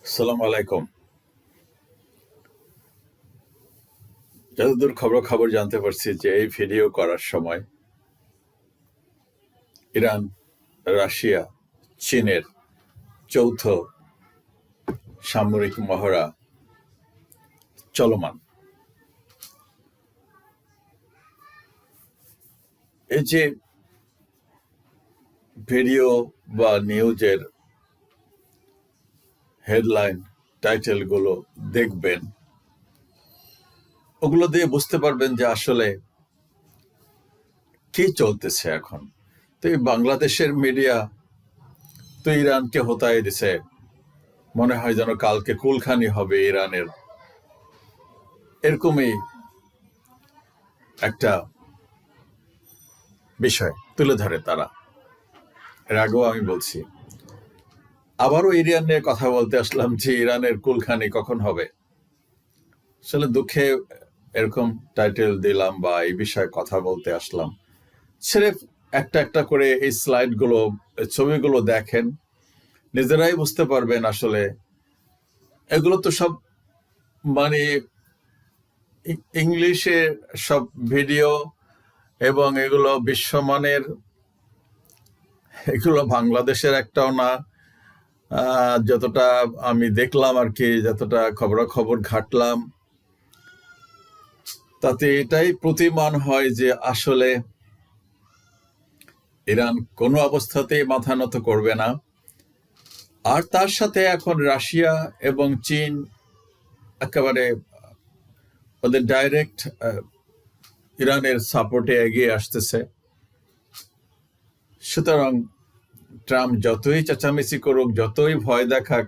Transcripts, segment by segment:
আসসালামু আলাইকুম। যতদূর খবর জানতে পারছি যে এই ভিডিও করার সময় ইরান, রাশিয়া, চীনের যৌথ সামরিক মহড়া চলমান। এই যে ভিডিও বা নিউজের হেডলাইন টাইটেলগুলো দেখবেন, ওগুলো দিয়ে বুঝতে পারবেন যে আসলে কি চলতেছে এখন। তো এই বাংলাদেশের মিডিয়া তো ইরানকে হতাই দিছে, মনে হয় যেন কালকে কুলখানি হবে ইরানের, এরকমই একটা বিষয় তুলে ধরে তারা। এর আগেও আমি বলছি, আবারও ইরান নিয়ে কথা বলতে আসলাম যে ইরানের কুলখানি কখন হবে। আসলে দুঃখে এরকম টাইটেল দিলাম বা এই বিষয়ে কথা বলতে আসলাম। সিরেফ একটা একটা করে এই স্লাইডগুলো, ছবিগুলো দেখেন, নিজেরাই বুঝতে পারবেন আসলে এগুলো তো সব মানে ইংলিশে সব ভিডিও, এবং এগুলো বিশ্বমানের, এগুলো বাংলাদেশের একটাও না। যতটা আমি দেখলাম আর কি, যতটা খবরাখবর ঘাটলাম, তাতে এটাই প্রতীয়মান হয় যে আসলে ইরান কোনো অবস্থাতেই মাথা নত করবে না। আর তার সাথে এখন রাশিয়া এবং চীন একেবারে ওদের ডাইরেক্ট ইরানের সাপোর্টে এগিয়ে আসতেছে। সুতরাং ট্রাম্প যতই চেঁচামেচি করুক, যতই ভয় দেখাক,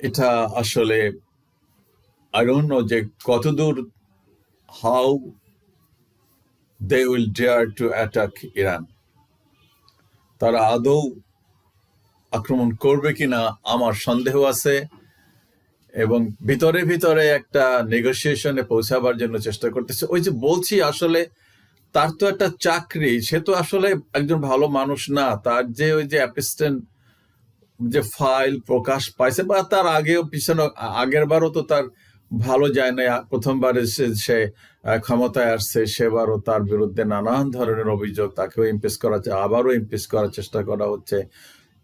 এটা আসলে I don't know যে কতদূর how they will dare to attack Iran. তারা আদৌ আক্রমণ করবে কিনা আমার সন্দেহ আছে, এবং ভিতরে ভিতরে একটা নেগোসিয়েশনে পৌঁছাবার জন্য চেষ্টা করতেছে। ওই যে বলছি, আসলে তার তো একটা চাকরি, সে তো আসলে একজন ভালো মানুষ না। তার যে ওই যে অ্যাপিস্টেন্ট যে ফাইল প্রকাশ পাইছে, বা তার আগেও পিছনে আগের বারও তো তার ভালো যায় না। প্রথমবার সে ক্ষমতায় আসছে, সেবারও তার বিরুদ্ধে নানান ধরনের অভিযোগ, তাকেও ইমপ্রেস করা, আবারও ইমপ্রেস করার চেষ্টা করা হচ্ছে।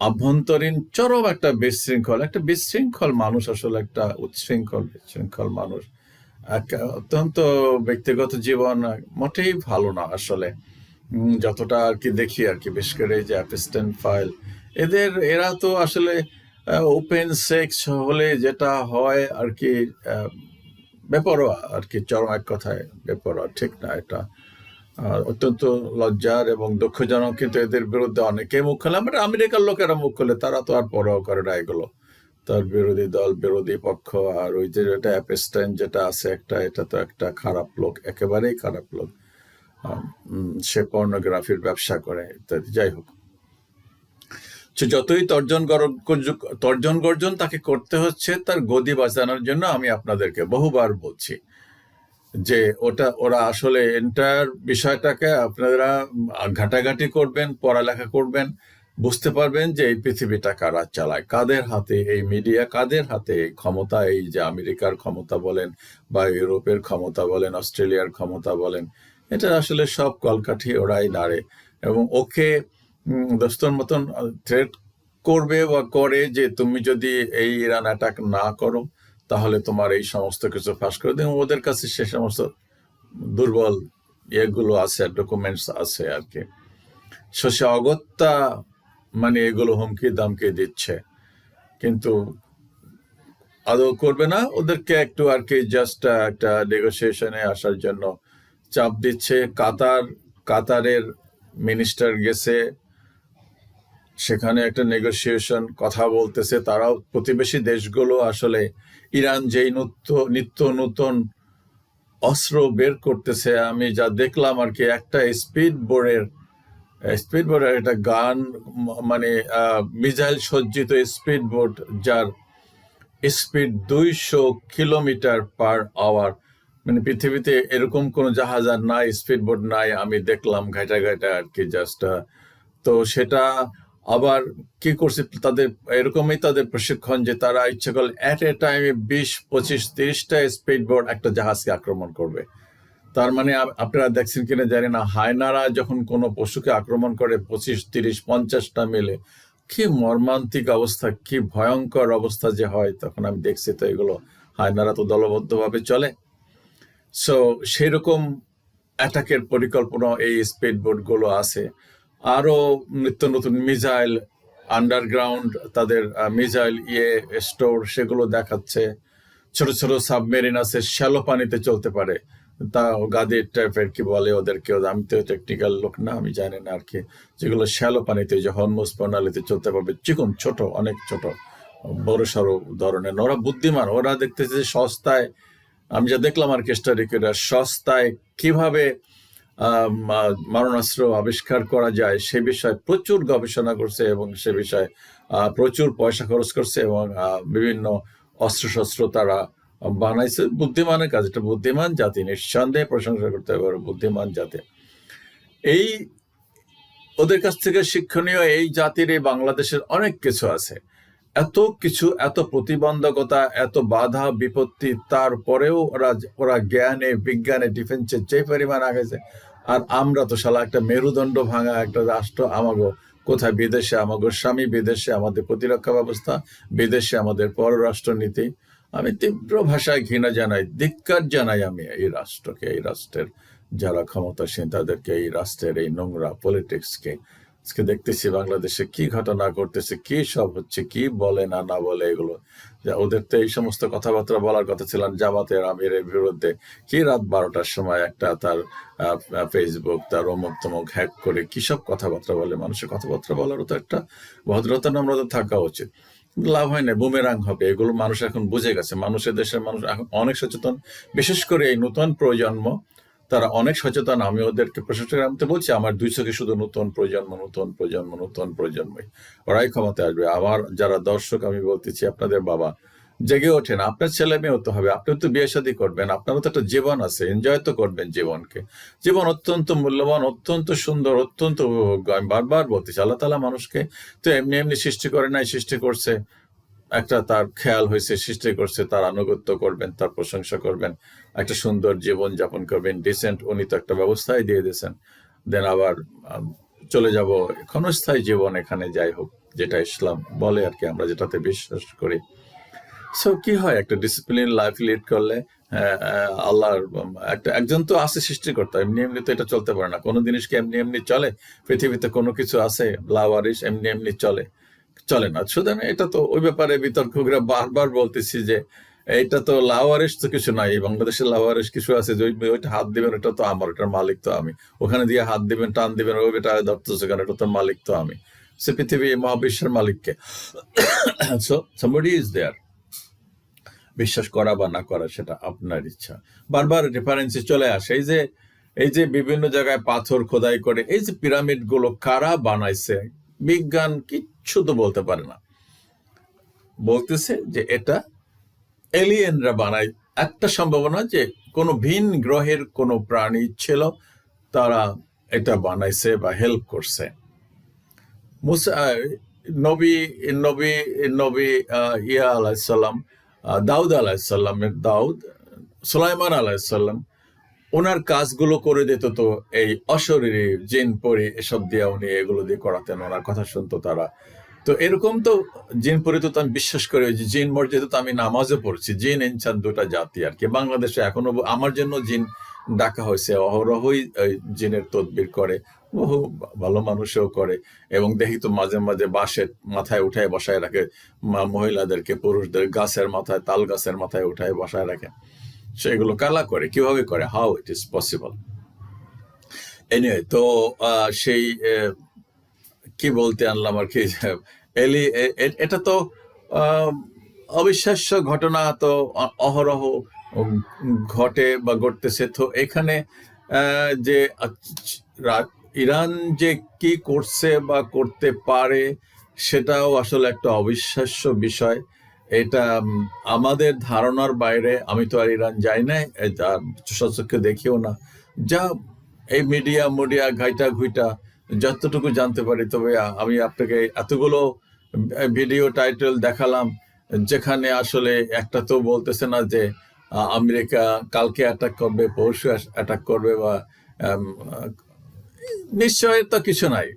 আভ্যন্তরীণ চরম একটা বিশৃঙ্খল মানুষ, আসলে একটা বিশৃঙ্খল মানুষ। অত্যন্ত ব্যক্তিগত জীবন মোটেই ভালো না আসলে, যতটা আর কি দেখি আর কি। বিশেষ করে এই যে অ্যাসিস্ট্যান্ট ফাইল, এরা তো আসলে ওপেন সেক্স হলে যেটা হয় আর কি, বেপরোয়া আর কি, চরম এক কথায় বেপরোয়া, ঠিক না এটা। অত্যন্ত লজ্জার এবং দুঃখজনক। কিন্তু এদের বিরুদ্ধে অনেকে মুখ খোলে, আমরা আমেরিকার লোকেরা মুখ খোলে, তারা তো আর পরোয়া করে না এগুলো। তার বিরোধী দল, বিরোধী পক্ষ, আর ওই যে যেটা অ্যাপেস্টাইন যেটা আছে একটা, এটা তো একটা খারাপ লোক, একেবারেই খারাপ লোক। সে পর্নোগ্রাফির ব্যবসা করে ইত্যাদি। যাই হোক, যতই তর্জন গর্জন তাকে করতে হচ্ছে তার গদি বাঁচানোর জন্য। আমি আপনাদেরকে বহুবার বলছি যে ওরা আসলে এন্টার বিষয়টাকে আপনারা ঘাটাঘাটি করবেন, পড়ালেখা করবেন, বুঝতে পারবেন যে এই পৃথিবীটা কারা চালায়, কাদের হাতে এই মিডিয়া, কাদের হাতে এই ক্ষমতা। এই যে আমেরিকার ক্ষমতা বলেন, বা ইউরোপের ক্ষমতা বলেন, অস্ট্রেলিয়ার ক্ষমতা বলেন, এটা আসলে সব কলকাঠি ওরাই নাড়ে। এবং ওকে দোস্তর মতন থ্রেট করবে বা করে যে তুমি যদি এই ইরান অ্যাটাক না করো, তাহলে তোমার এই সমস্ত কিছু ফাঁস করে দেবে। ওদের কাছে সে সমস্ত দুর্বল ইয়েগুলো আছে, ডকুমেন্টস আছে আর কি। সে অগত্যা মানে এগুলো হুমকি দামকি দিচ্ছে, কিন্তু আদৌ করবে না। ওদেরকে একটু আর কি জাস্ট একটা নেগোসিয়েশনে আসার জন্য চাপ দিচ্ছে। কাতারের মিনিস্টার গেছে, সেখানে একটা নেগোসিয়েশন কথা বলতেছে। তারাও, প্রতিবেশী দেশগুলো আসলে ইরান যেই নিত্য নতুন অস্ত্র বের করতেছে, আমি যা দেখলাম আর কি, একটা স্পিড বোর্ডের একটা গান, মানে মিসাইল সজ্জিত স্পিড বোট, যার স্পিড 200 কিলোমিটার পার আওয়ার। মানে পৃথিবীতে এরকম কোন জাহাজ আর নাই, স্পিড বোট নাই, আমি দেখলাম ঘাটা ঘাটা আর কি জাস্ট। তো সেটা আবার কি করছে তাদের এরকমই তাদের প্রশিক্ষণ যে তারা ইচ্ছে করলে এট এ টাইমে 20, 25, 30টা স্পিড বোট একটা জাহাজকে আক্রমণ করবে। তার মানে আপনারা দেখছেন কিনা জানি না, হায়নারা যখন কোনো পশুকে আক্রমণ করে 25, 30, 50টা মিলে, কি মর্মান্তিক অবস্থা, কি ভয়ঙ্কর অবস্থা যে হয়, তখন আমি দেখছি। তো এগুলো হায়নারা তো দলবদ্ধভাবে চলে। সো সেরকম অ্যাটাকের পরিকল্পনা এই স্পিড বোটগুলো আছে। আরো নিত্য নতুন মিসাইল, আন্ডারগ্রাউন্ড তাদের মিসাইল স্টোর, সেগুলো দেখাচ্ছে। ছোট ছোট সাবমেরিন আছে, শ্যালো পানিতে চলতে পারে, তা গাদির টাইপের কি বলে ওদেরকে, আমি তো টেকনিক্যাল লোক না, আমি জানি না আর কি, যেগুলো শ্যালো পানিতে যে হরমুজ প্রণালীতে চলতে পারবে, চিকন ছোট, অনেক ছোট, বড় সড়ো ধরনের। ওরা বুদ্ধিমান, ওরা দেখতেছে যে সস্তায়, আমি যা দেখলাম আর কি স্টাডিরা, সস্তায় কিভাবে মারণাস্ত্র আবিষ্কার করা যায় সে বিষয়ে প্রচুর গবেষণা করছে, এবং সে বিষয়ে প্রচুর পয়সা খরচ করছে, এবং বিভিন্ন অস্ত্রশস্ত্র তারা বানাইছে। বুদ্ধিমানের কাজ, এটা বুদ্ধিমান জাতি, নিঃসন্দেহে প্রশংসা করতে হবে, বুদ্ধিমান জাতি। এই ওদের কাছ থেকে শিক্ষণীয় এই জাতির, এই বাংলাদেশের অনেক কিছু আছে। এত কিছু, এত প্রতিবন্ধকতা, এত বাধা বিপত্তি, তারপরেও ওরা জ্ঞানে, বিজ্ঞানে, ডিফেন্সে যে পরিমাণ আগেছে। আর আমরা তো শালা একটা মেরুদণ্ড ভাঙা একটা রাষ্ট্র। আমাগো কোথায় বিদেশে, আমাগো স্বামী বিদেশে, আমাদের প্রতিরক্ষা ব্যবস্থা বিদেশে, আমাদের পররাষ্ট্রনীতি। আমি তীব্র ভাষায় ঘৃণা জানাই, ধিক্কার জানাই আমি এই রাষ্ট্রকে, এই রাষ্ট্রের যারা ক্ষমতাসীন তাদেরকে, এই রাষ্ট্রের এই নোংরা পলিটিক্সকে। আজকে দেখতেছি বাংলাদেশে কি ঘটনা ঘটতেছে, কি সব হচ্ছে, কি বলে না না বলে, এগুলো ওদের তো এই সমস্ত কথাবার্তা বলার কথা ছিল জামাতের আমিরের বিরুদ্ধে। কি রাত 12টার সময় একটা তার ফেসবুক, তার অমুক তমুক হ্যাক করে কি সব কথাবার্তা বলে। মানুষের কথাবার্তা বলারও তো একটা ভদ্রতা, নম্রতা থাকা উচিত। লাভ হয় না, বুমেরাং হবে। এগুলো মানুষ এখন বুঝে গেছে। মানুষের দেশের মানুষ এখন অনেক সচেতন, বিশেষ করে এই নতুন প্রজন্ম, তারা অনেক সচেতন। আমি ওদেরকে প্রশংসা করে, আমি তো বলছি আমার 2 চোখে শুধু নতুন প্রজন্ম, নতুন প্রজন্ম, নতুন প্রজন্মই, ওরাই ক্ষমতায় আসবে। আমার যারা দর্শক, আমি বলতেছি আপনাদের বাবা, জেগে ওঠেন। আপনার ছেলে মেয়ে হতে হবে, আপনিও তো বিয়ে শাদী করবেন, আপনারও তো একটা জীবন আছে, এনজয় তো করবেন জীবনকে। জীবন অত্যন্ত মূল্যবান, অত্যন্ত সুন্দর, অত্যন্ত উপভোগ্য। আমি বারবার বলতেছি, আল্লাহ তাআলা মানুষকে তো এমনি এমনি সৃষ্টি করে নাই, সৃষ্টি করছে, একটা তার খেয়াল হয়েছে, সৃষ্টি করছে, তার আনুগত্য করবেন, তার প্রশংসা করবেন, একটা সুন্দর জীবন যাপন করবেন, ডিসেন্ট। উনি তো একটা ব্যবস্থাই দিয়ে দিয়েছেন। দেন আবার চলে যাব ক্ষণস্থায়ী জীবন, এখানে যাই হোক, যেটা ইসলাম বলে আর কি, আমরা যেটাতে বিশ্বাস করি। সো কি হয়, একটা ডিসিপ্লিন লাইফ লিড করলে আল্লাহর একজন তো আছে সৃষ্টিকর্তা, এমনি এমনি তো এটা চলতে পারে না। কোনো জিনিসকে এমনি এমনি চলে? পৃথিবীতে কোনো কিছু আছে লাওয়ারিশ এমনি এমনি চলে না। সুতরাং এটা তো ওই ব্যাপারে বিতর্ক করে বারবার বলতেছি যে এটা তো লাওয়ারিশ তো কিছু নাই, বাংলাদেশের লাওয়ারিশ কিছু আছে যে ওইটা হাত দিবেন, ওটা তো আমার, ওটার মালিক তো আমি। ওখানে দিয়ে হাত দিবেন, টান দিবেন, ওই বেটা ধরতেছে কেন, এটা তো মালিক তো আমি। সে পৃথিবী মহাবিশ্বের মালিককে। So somebody is there। বিশ্বাস করা বা না করা সেটা আপনার ইচ্ছা। বারবার রেফারেন্সে চলে আসে এই যে বিভিন্ন জায়গায় পাথর খোদাই করে এই যে পিরামিড গুলো কারা বানাইছে, বিজ্ঞান কিচ্ছু তো বলতে পারে না। বলতেছে যে এটা এলিয়েনরা বানায়। একটা সম্ভাবনা যে কোনো ভিন গ্রহের কোনো প্রাণী ছিল, তারা এটা বানাইছে বা হেল্প করছে। নবী নবী নবী ইয়া আলাইসাল্লাম, দাউদ আলাইসাল্লামের সুলাইমান আলাইসাল্লাম, ওনার কাজগুলো করে দিত তো এই অশরীরী জিন পরি এসব দিয়ে, উনি এগুলো দিয়ে করাতেন, ওনার কথা শুনতো তারা। তো এরকম তো জিন পরি তো আমি বিশ্বাস করি, যে জিন মসজিদে তো আমি নামাজও পড়ছি। জিন ইনসান দুটা জাতি আর কি। বাংলাদেশে এখনো আমার জন্য জিন ডাকা হয়েছে, অহরহই জিনের তদবির করে, বহু ভালো মানুষও করে। এবং দেখি তো মাঝে মাঝে বাঁশের মাথায় উঠায় বসায় রাখে মহিলাদেরকে, পুরুষদের গাছের মাথায়, তাল গাছের মাথায় উঠায় বসায় রাখে। সেগুলো কালা করে, কিভাবে করে, how it is possible? Anyway, তো সেই কি বলতে আনলাম আর কি, এটা তো অবিশ্বাস্য ঘটনা, তো অহরহ ঘটে বা ঘটতেছে। তো এখানে যে ইরান যে কি করছে বা করতে পারে, সেটাও আসলে একটা অবিশ্বাস্য বিষয়। এটা আমাদের ধারণার বাইরে। আমি তো আর ইরান যাই না, সচক্ষে দেখিও না। যা এই মিডিয়া ঘাইটা ঘুইটা যতটুকু জানতে পারি। তবে আমি আপনাকে এতগুলো ভিডিও টাইটেল দেখালাম, যেখানে আসলে একটা তো বলতেছে না যে আমেরিকা কালকে অ্যাটাক করবে, পরশু অ্যাটাক করবে, বা নিশ্চয় তো কিছু নাই,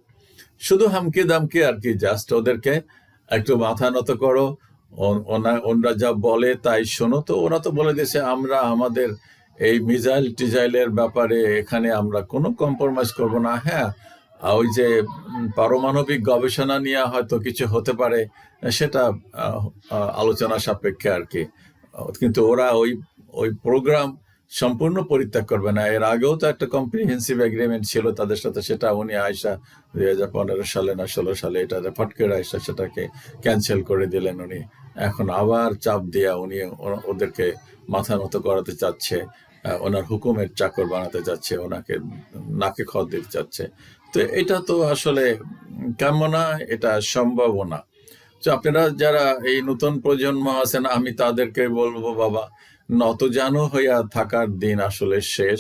শুধু হামকি দামকি আর কি। জাস্ট ওদেরকে একটু মাথা নত করো, ওনরা যা বলে তাই শোনো। তো ওরা তো বলে দিয়েছে আমরা আমাদের এই মিসাইল টিজাইলের ব্যাপারে এখানে আমরা কোনো কম্প্রোমাইজ করব না। হ্যাঁ, ওই যে পারমাণবিক গবেষণা নিয়ে হয়তো কিছু হতে পারে, সেটা আলোচনা সাপেক্ষে আর কি। কিন্তু ওরা ওই ওই প্রোগ্রাম সম্পূর্ণ পরিত্যাগ করবে না। এর আগেও তো একটা কম্প্রিহেন্সিভ এগ্রিমেন্ট ছিল তাদের সাথে, সেটা উনি আয়সা 2015 সালে না 16 সালে এটা ফট করে আয়সা সেটাকে ক্যান্সেল করে দিলেন উনি। এখন আবার চাপ দিয়া উনি ওদেরকে মাথা নত করাতে চাচ্ছে, ওনার হুকুমের চাকর বানাতে চাচ্ছে, ওনাকে নাকে খত দিতে চাচ্ছে। তো এটা তো আসলে কাম্য না, এটা সম্ভব না। তো আপনারা যারা এই নতুন প্রজন্ম আছেন, আমি তাদেরকে বলবো, বাবা নতজানু হইয়া থাকার দিন আসলে শেষ।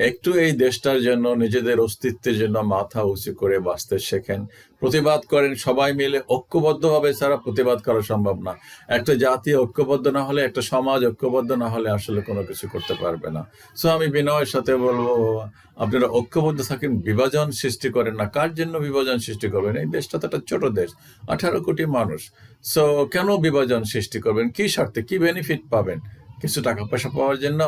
একটু এই দেশটার জন্য, নিজেদের অস্তিত্বের জন্য মাথা উঁচু করে বাঁচতে শেখেন, প্রতিবাদ করেন সবাই মিলে ঐক্যবদ্ধভাবে, ছাড়া প্রতিবাদ করা সম্ভব না। একটা জাতি ঐক্যবদ্ধ না হলে, একটা সমাজ ঐক্যবদ্ধ না হলে আসলে কোনো কিছু করতে পারবে না। সো আমি বিনয়ের সাথে বলবো, আপনারা ঐক্যবদ্ধ থাকেন, বিভাজন সৃষ্টি করেন না। কার জন্য বিভাজন সৃষ্টি করবেন? এই দেশটা তো একটা ছোট দেশ, 18 কোটি মানুষ। সো কেন বিভাজন সৃষ্টি করবেন? কি স্বার্থে, কি বেনিফিট পাবেন? কিছু টাকা পয়সা পাওয়ার জন্য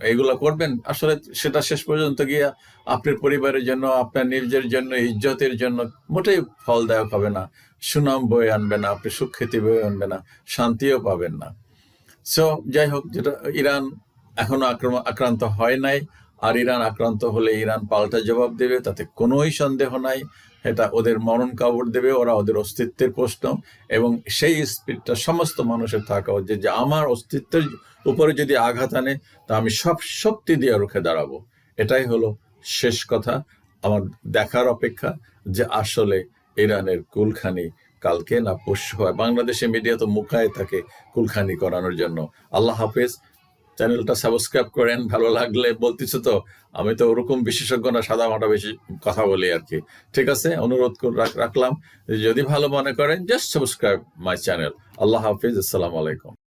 এইগুলো করবেন? আসলে সেটা শেষ পর্যন্ত গিয়ে আপনার পরিবারের জন্য, আপনার নিজের জন্য, ইজ্জতের জন্য মোটেই ফলদায়ক হবে না, সুনাম বয়ে আনবে না, আপনি সুখ্যাতি বয়ে আনবে না, শান্তিও পাবেন না। সো যাই হোক, যেটা ইরান এখনো আক্রান্ত হয় নাই, আর ইরান আক্রান্ত হলে ইরান পাল্টা জবাব দেবে, তাতে কোনোই সন্দেহ নাই। এটা ওদের মরণ কাপড় দেবে, ওরা ওদের অস্তিত্বের প্রশ্ন। এবং সেই স্পিডটা সমস্ত মানুষের থাকা উচিত যে আমার অস্তিত্বের উপরে যদি আঘাত আনে, তা আমি সব শক্তি দিয়ে রুখে দাঁড়াবো। এটাই হলো শেষ কথা। আমার দেখার অপেক্ষা যে আসলে ইরানের কুলখানি কালকে না পরশু হয়। বাংলাদেশে মিডিয়া তো মুখায় থাকে কুলখানি করানোর জন্য। আল্লাহ হাফেজ। চ্যানেলটা সাবস্ক্রাইব করেন, ভালো লাগলে। বলতেছো তো আমি তো ওরকম বিশেষজ্ঞ না, সাদা মাটা বেশি কথা বলি আর কি। ঠিক আছে, অনুরোধ রাখলাম, যদি ভালো মনে করেন জাস্ট সাবস্ক্রাইব মাই চ্যানেল। আল্লাহ হাফিজ, আসসালামু আলাইকুম।